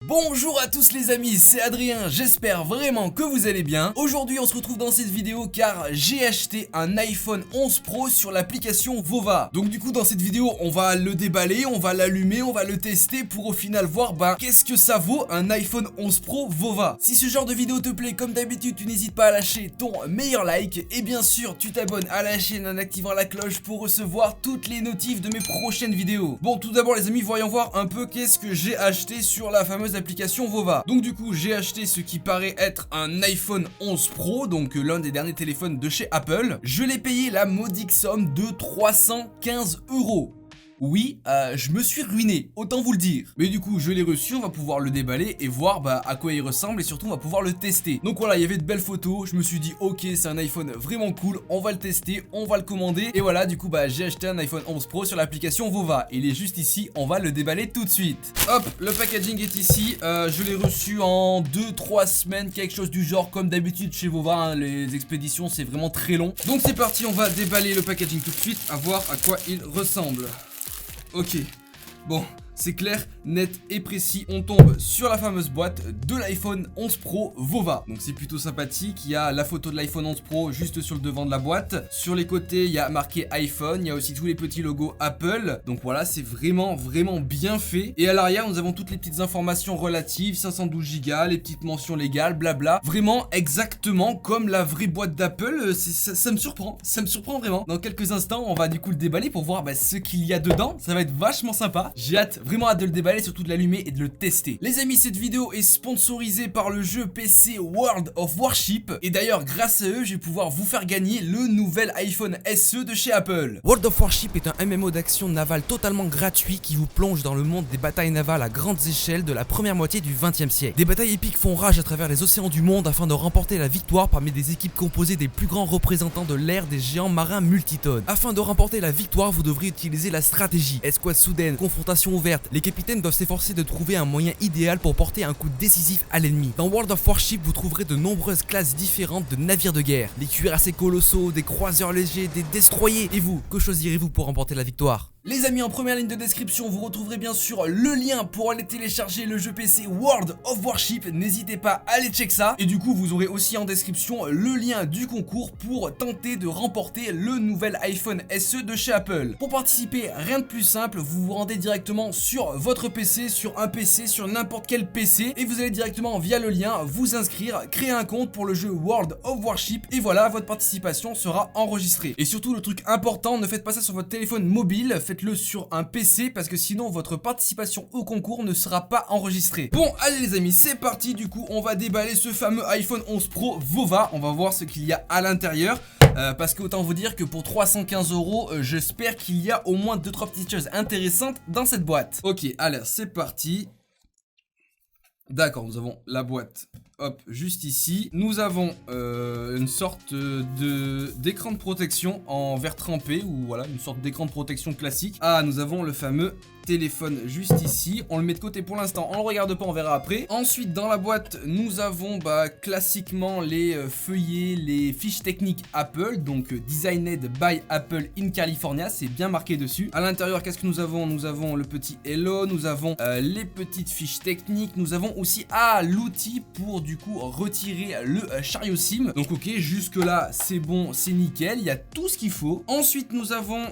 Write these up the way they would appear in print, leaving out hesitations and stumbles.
Bonjour à tous les amis, c'est Adrien, j'espère vraiment que vous allez bien. Aujourd'hui on se retrouve dans cette vidéo car j'ai acheté un iPhone 11 Pro sur l'application Vova. Donc du coup dans cette vidéo on va le déballer, on va l'allumer, on va le tester pour au final voir qu'est-ce que ça vaut un iPhone 11 Pro Vova. Si ce genre de vidéo te plaît, comme d'habitude tu n'hésites pas à lâcher ton meilleur like et bien sûr tu t'abonnes à la chaîne en activant la cloche pour recevoir toutes les notifs de mes prochaines vidéos. Bon, tout d'abord les amis, voyons voir un peu qu'est-ce que j'ai acheté sur la fameuse application Vova. Donc du coup j'ai acheté ce qui paraît être un iPhone 11 Pro, donc l'un des derniers téléphones de chez Apple. Je l'ai payé la modique somme de 315 €. Oui, je me suis ruiné, autant vous le dire. Mais du coup, je l'ai reçu, on va pouvoir le déballer et voir à quoi il ressemble et surtout on va pouvoir le tester. Donc voilà, il y avait de belles photos, je me suis dit ok, c'est un iPhone vraiment cool, on va le tester, on va le commander. Et voilà, du coup j'ai acheté un iPhone 11 Pro sur l'application Vova. Il est juste ici, on va le déballer tout de suite. Hop, le packaging est ici, je l'ai reçu en 2-3 semaines, quelque chose du genre, comme d'habitude chez Vova, hein, les expéditions c'est vraiment très long. Donc c'est parti, on va déballer le packaging tout de suite, à voir à quoi il ressemble. Ok, bon, c'est clair, net et précis, on tombe sur la fameuse boîte de l'iPhone 11 Pro Vova. Donc c'est plutôt sympathique, il y a la photo de l'iPhone 11 Pro juste sur le devant de la boîte. Sur les côtés, il y a marqué iPhone, il y a aussi tous les petits logos Apple. Donc voilà, c'est vraiment bien fait. Et à l'arrière, nous avons toutes les petites informations relatives, 512 Go, les petites mentions légales, blabla. Vraiment exactement comme la vraie boîte d'Apple, ça me surprend vraiment. Dans quelques instants, on va du coup le déballer pour voir ce qu'il y a dedans. Ça va être vachement sympa, j'ai vraiment hâte de le déballer, surtout de l'allumer et de le tester. Les amis, cette vidéo est sponsorisée par le jeu PC World of Warship. Et d'ailleurs, grâce à eux, je vais pouvoir vous faire gagner le nouvel iPhone SE de chez Apple. World of Warship est un MMO d'action navale totalement gratuit qui vous plonge dans le monde des batailles navales à grandes échelles de la première moitié du XXe siècle. Des batailles épiques font rage à travers les océans du monde afin de remporter la victoire parmi des équipes composées des plus grands représentants de l'ère des géants marins multitonnes. Afin de remporter la victoire, vous devrez utiliser la stratégie. Escouade soudaine, confrontation ouverte, les capitaines doivent s'efforcer de trouver un moyen idéal pour porter un coup décisif à l'ennemi. Dans World of Warship, vous trouverez de nombreuses classes différentes de navires de guerre. Des cuirassés colossaux, des croiseurs légers, des destroyers. Et vous, que choisirez-vous pour remporter la victoire ? Les amis, en première ligne de description, vous retrouverez bien sûr le lien pour aller télécharger le jeu PC World of Warship. N'hésitez pas à aller check ça. Et du coup, vous aurez aussi en description le lien du concours pour tenter de remporter le nouvel iPhone SE de chez Apple. Pour participer, rien de plus simple, vous vous rendez directement sur votre PC, sur un PC, sur n'importe quel PC. Et vous allez directement via le lien vous inscrire, créer un compte pour le jeu World of Warship. Et voilà, votre participation sera enregistrée. Et surtout, le truc important, ne faites pas ça sur votre téléphone mobile. Faites-le sur un PC parce que sinon votre participation au concours ne sera pas enregistrée. Bon, allez les amis, c'est parti. Du coup, on va déballer ce fameux iPhone 11 Pro Vova. On va voir ce qu'il y a à l'intérieur. Parce que autant vous dire que pour 315 €, j'espère qu'il y a au moins 2-3 petites choses intéressantes dans cette boîte. Ok, allez, c'est parti. D'accord, nous avons la boîte. Hop, juste ici. Nous avons une sorte d'écran de protection en verre trempé, ou voilà, une sorte d'écran de protection classique. Ah, nous avons le fameux téléphone juste ici. On le met de côté pour l'instant, on le regarde pas, on verra après. Ensuite, dans la boîte, nous avons classiquement les feuillets, les fiches techniques Apple, donc designed by Apple in California, c'est bien marqué dessus. À l'intérieur, qu'est-ce que nous avons? Nous avons le petit Hello, nous avons les petites fiches techniques, nous avons aussi l'outil pour du coup retirer le chariot SIM. Donc ok, jusque là c'est bon, c'est nickel, il y a tout ce qu'il faut. Ensuite nous avons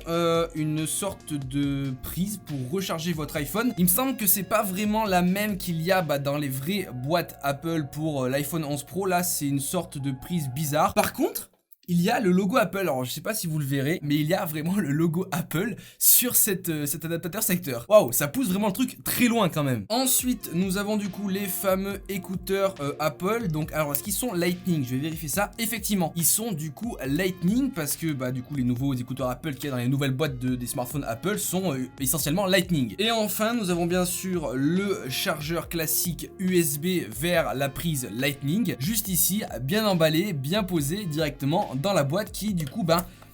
une sorte de prise pour recharger votre iPhone. Il me semble que c'est pas vraiment la même qu'il y a dans les vraies boîtes Apple pour l'iPhone 11 Pro. Là c'est une sorte de prise bizarre. Par contre, il y a le logo Apple. Alors je sais pas si vous le verrez, mais il y a vraiment le logo Apple sur cet adaptateur secteur. Waouh, ça pousse vraiment le truc très loin quand même. Ensuite nous avons du coup les fameux écouteurs Apple. Donc alors est-ce qu'ils sont Lightning? Je vais vérifier ça. Effectivement, ils sont du coup Lightning parce que du coup les nouveaux écouteurs Apple qu'il y a dans les nouvelles boîtes des smartphones Apple sont essentiellement Lightning. Et enfin nous avons bien sûr le chargeur classique USB vers la prise Lightning. Juste ici, bien emballé, bien posé directement dans la boîte qui du coup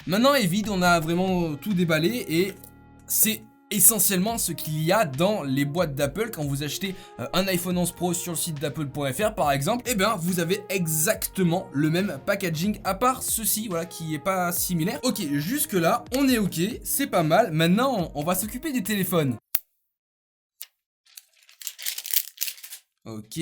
maintenant est vide. On a vraiment tout déballé et c'est essentiellement ce qu'il y a dans les boîtes d'Apple. Quand vous achetez un iPhone 11 Pro sur le site d'apple.fr par exemple, et vous avez exactement le même packaging à part ceci, voilà, qui est pas similaire. Ok, jusque là on est ok, c'est pas mal. Maintenant on va s'occuper du téléphone. Ok.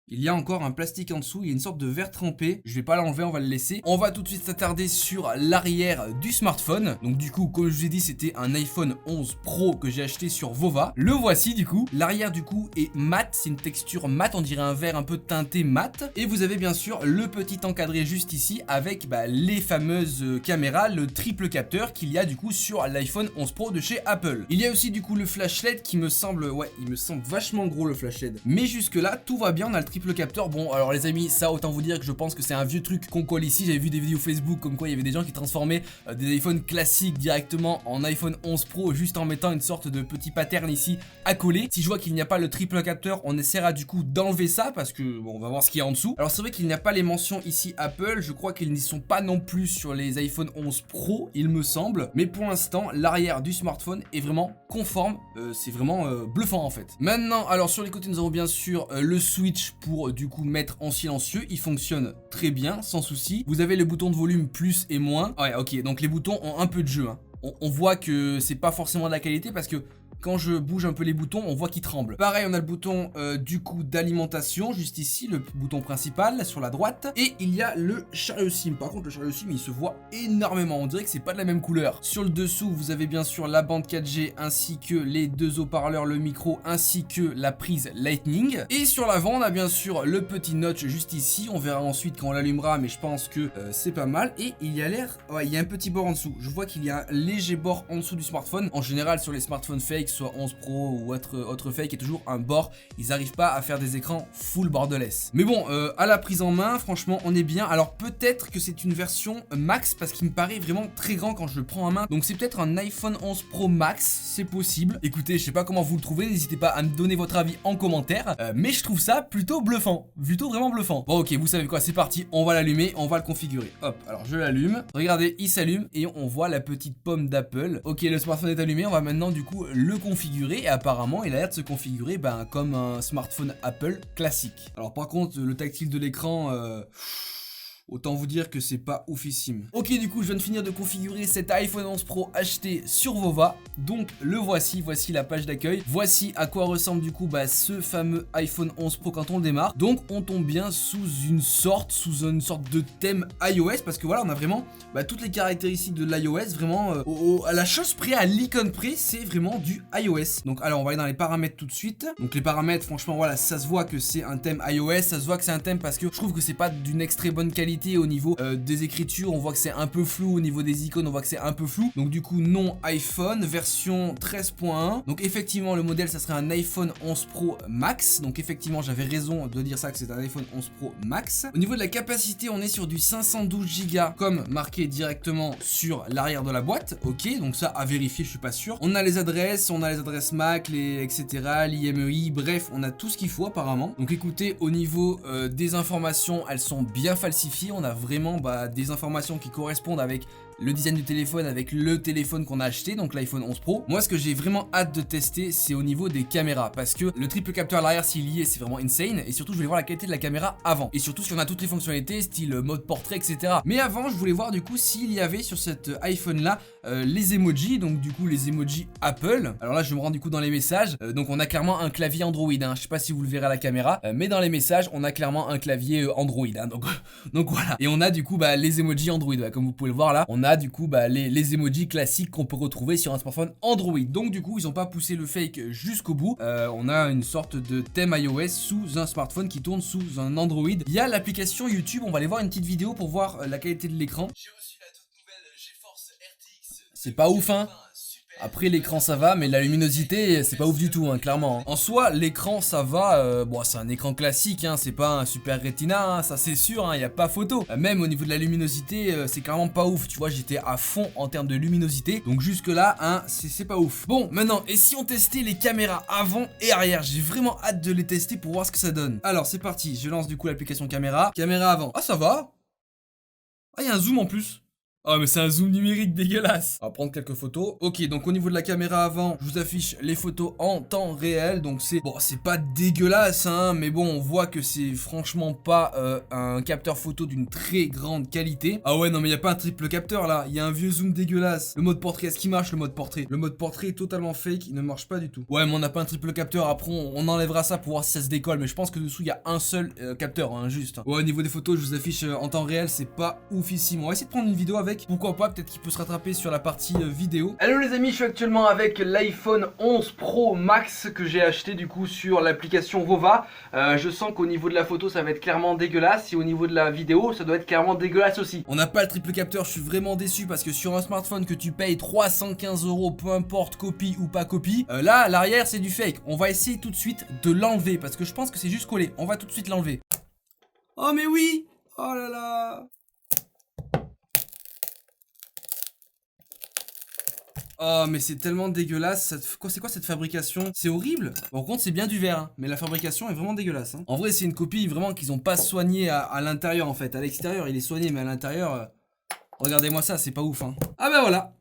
Il y a encore un plastique en dessous, il y a une sorte de verre trempé. Je vais pas l'enlever, on va le laisser. On va tout de suite s'attarder sur l'arrière du smartphone. Donc du coup, comme je vous ai dit, c'était un iPhone 11 Pro que j'ai acheté sur Vova. Le voici du coup. L'arrière du coup est mat, c'est une texture mat, on dirait un verre un peu teinté mat. Et vous avez bien sûr le petit encadré juste ici avec les fameuses caméras, le triple capteur qu'il y a du coup sur l'iPhone 11 Pro de chez Apple. Il y a aussi du coup le flash LED qui me semble, ouais, il me semble vachement gros le flash LED. Mais jusque là, tout va bien, on a le triple capteur. Bon, alors les amis, ça autant vous dire que je pense que c'est un vieux truc qu'on colle ici. J'avais vu des vidéos Facebook comme quoi il y avait des gens qui transformaient des iPhones classiques directement en iPhone 11 Pro juste en mettant une sorte de petit pattern ici à coller. Si je vois qu'il n'y a pas le triple capteur, on essaiera du coup d'enlever ça parce que bon, on va voir ce qu'il y a en dessous. Alors c'est vrai qu'il n'y a pas les mentions ici Apple, je crois qu'ils n'y sont pas non plus sur les iPhone 11 Pro, il me semble. Mais pour l'instant, l'arrière du smartphone est vraiment conforme, c'est vraiment bluffant en fait. Maintenant, alors sur les côtés, nous avons bien sûr le switch pour du coup mettre en silencieux. Il fonctionne très bien, sans souci. Vous avez le bouton de volume plus et moins. Ouais, ok, donc les boutons ont un peu de jeu, hein. On voit que c'est pas forcément de la qualité parce que quand je bouge un peu les boutons, on voit qu'ils tremblent. Pareil, on a le bouton du coup d'alimentation, juste ici, le bouton principal sur la droite. Et il y a le chariot SIM. Par contre, le chariot SIM, il se voit énormément. On dirait que c'est pas de la même couleur. Sur le dessous, vous avez bien sûr la bande 4G ainsi que les deux haut-parleurs, le micro ainsi que la prise Lightning. Et sur l'avant, on a bien sûr le petit notch juste ici. On verra ensuite quand on l'allumera, mais je pense que c'est pas mal. Et il y a l'air... Ouais, il y a un petit bord en dessous. Je vois qu'il y a un léger bord en dessous du smartphone. En général, sur les smartphones fake, soit 11 Pro ou autre fake, il y a toujours un bord. Ils n'arrivent pas à faire des écrans full borderless. Mais bon, à la prise en main, franchement, on est bien. Alors peut-être que c'est une version max parce qu'il me paraît vraiment très grand quand je le prends en main. Donc c'est peut-être un iPhone 11 Pro Max, c'est possible. Écoutez, je sais pas comment vous le trouvez, n'hésitez pas à me donner votre avis en commentaire. Mais je trouve ça plutôt bluffant, plutôt vraiment bluffant. Bon ok, vous savez quoi, c'est parti, on va l'allumer, on va le configurer. Hop, alors je l'allume. Regardez, il s'allume et on voit la petite pomme d'Apple. Ok, le smartphone est allumé, on va maintenant du coup le configurer. Et apparemment il a l'air de se configurer comme un smartphone Apple classique. Alors par contre le tactile de l'écran autant vous dire que c'est pas oufissime. Ok, du coup je viens de finir de configurer cet iPhone 11 Pro acheté sur Vova. Donc le voici, voici la page d'accueil. Voici à quoi ressemble du coup ce fameux iPhone 11 Pro quand on le démarre. Donc on tombe bien sous une sorte de thème iOS. Parce que voilà, on a vraiment toutes les caractéristiques de l'iOS. Vraiment à la chose près, à l'icône près, c'est vraiment du iOS. Donc alors on va aller dans les paramètres tout de suite. Donc les paramètres, franchement voilà, ça se voit que c'est un thème iOS. Ça se voit que c'est un thème parce que je trouve que c'est pas d'une extrêmement bonne qualité. Au niveau des écritures, on voit que c'est un peu flou. Au niveau des icônes, on voit que c'est un peu flou. Donc du coup non iPhone, version 13.1. Donc effectivement le modèle ça serait un iPhone 11 Pro Max. Donc effectivement j'avais raison de dire ça, que c'est un iPhone 11 Pro Max. Au niveau de la capacité, on est sur du 512 Go comme marqué directement sur l'arrière de la boîte. Ok, donc ça à vérifier, je suis pas sûr. On a les adresses MAC, etc, l'IMEI, bref on a tout ce qu'il faut apparemment. Donc écoutez, au niveau des informations, elles sont bien falsifiées. On a vraiment des informations qui correspondent avec le design du téléphone, avec le téléphone qu'on a acheté, donc l'iPhone 11 Pro. Moi ce que j'ai vraiment hâte de tester, c'est au niveau des caméras, parce que le triple capteur à l'arrière s'il y est, c'est vraiment insane. Et surtout je voulais voir la qualité de la caméra avant, et surtout si on a toutes les fonctionnalités style mode portrait, etc. Mais avant je voulais voir du coup s'il y avait sur cet iPhone là les emojis, donc du coup les emojis Apple. Alors là je me rends du coup dans les messages, donc on a clairement un clavier Android, hein. Je sais pas si vous le verrez à la caméra, mais dans les messages on a clairement un clavier Android, hein. Donc voilà. Et on a du coup les emojis Android, comme vous pouvez le voir là, on a du coup les emojis classiques qu'on peut retrouver sur un smartphone Android. Donc du coup ils ont pas poussé le fake jusqu'au bout. On a une sorte de thème iOS sous un smartphone qui tourne sous un Android. Il y a l'application YouTube, on va aller voir une petite vidéo pour voir la qualité de l'écran. J'ai reçu la toute nouvelle GeForce RTX. C'est pas ouf hein. Après l'écran ça va, mais la luminosité c'est pas ouf du tout, hein, clairement. En soi l'écran ça va, bon c'est un écran classique, hein, c'est pas un super Retina, hein, ça c'est sûr, hein, y a pas photo. Même au niveau de la luminosité c'est clairement pas ouf, tu vois, j'étais à fond en termes de luminosité. Donc jusque là hein, c'est pas ouf. Bon maintenant, et si on testait les caméras avant et arrière? J'ai vraiment hâte de les tester pour voir ce que ça donne. Alors c'est parti, je lance du coup l'application caméra. Caméra avant, ah ça va. Ah il y a un zoom en plus. Oh mais c'est un zoom numérique dégueulasse. On va prendre quelques photos. Ok, donc au niveau de la caméra avant, je vous affiche les photos en temps réel. Donc c'est bon, c'est pas dégueulasse hein, mais bon, on voit que c'est franchement pas un capteur photo d'une très grande qualité. Ah ouais, non mais y a pas un triple capteur là, il y a un vieux zoom dégueulasse. Le mode portrait, est-ce qu'il marche le mode portrait? Le mode portrait est totalement fake, il ne marche pas du tout. Ouais, mais on n'a pas un triple capteur, après on enlèvera ça pour voir si ça se décolle, mais je pense que dessous il y a un seul capteur hein, juste. Ouais, au niveau des photos, je vous affiche en temps réel, c'est pas oufissime. On va essayer de prendre une vidéo avec. Pourquoi pas, peut-être qu'il peut se rattraper sur la partie vidéo. Hello les amis, je suis actuellement avec l'iPhone 11 Pro Max que j'ai acheté du coup sur l'application Vova. Je sens qu'au niveau de la photo ça va être clairement dégueulasse et au niveau de la vidéo ça doit être clairement dégueulasse aussi. On n'a pas le triple capteur, je suis vraiment déçu parce que sur un smartphone que tu payes 315 €, peu importe copie ou pas copie, là l'arrière c'est du fake. On va essayer tout de suite de l'enlever parce que je pense que c'est juste collé. On va tout de suite l'enlever. Oh mais oui! Oh là là! Oh mais c'est tellement dégueulasse, c'est quoi cette fabrication? C'est horrible. Par contre c'est bien du verre hein, mais la fabrication est vraiment dégueulasse hein. En vrai c'est une copie vraiment qu'ils ont pas soigné à l'intérieur en fait. À l'extérieur il est soigné mais à l'intérieur regardez-moi ça, c'est pas ouf hein. Ah bah voilà.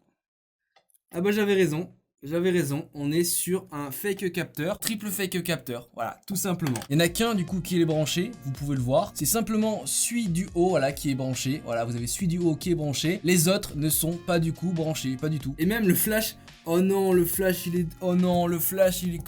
Ah bah j'avais raison. J'avais raison, on est sur un fake capteur, triple fake capteur, voilà, tout simplement. Il n'y en a qu'un du coup qui est branché, vous pouvez le voir. C'est simplement celui du haut, voilà, qui est branché. Voilà, vous avez celui du haut qui est branché. Les autres ne sont pas du coup branchés, pas du tout. Et même le flash, oh non, le flash il est... Oh non, le flash il est...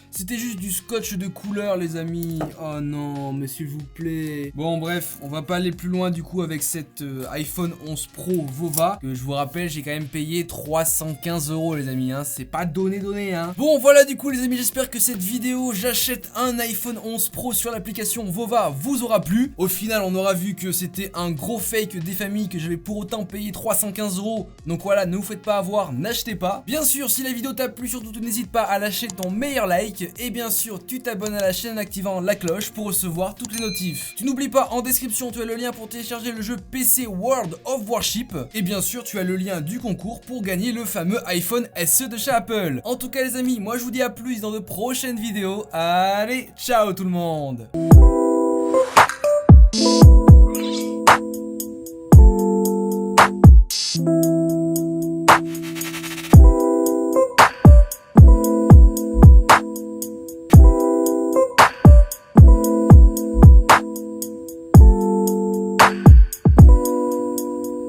C'était juste du scotch de couleur les amis. Oh non mais s'il vous plaît. Bon bref, on va pas aller plus loin du coup avec cet iPhone 11 Pro Vova. Que je vous rappelle j'ai quand même payé 315 € les amis hein. C'est pas donné hein. Bon voilà du coup les amis, j'espère que cette vidéo j'achète un iPhone 11 Pro sur l'application Vova vous aura plu. Au final on aura vu que c'était un gros fake des familles, que j'avais pour autant payé 315 €. Donc voilà, ne vous faites pas avoir, n'achetez pas. Bien sûr si la vidéo t'a plu, surtout n'hésite pas à lâcher ton meilleur like. Et bien sûr tu t'abonnes à la chaîne en activant la cloche pour recevoir toutes les notifs. Tu n'oublies pas, en description tu as le lien pour télécharger le jeu PC World of Warship. Et bien sûr tu as le lien du concours pour gagner le fameux iPhone SE de chez Apple. En tout cas les amis, moi je vous dis à plus dans de prochaines vidéos. Allez, ciao tout le monde.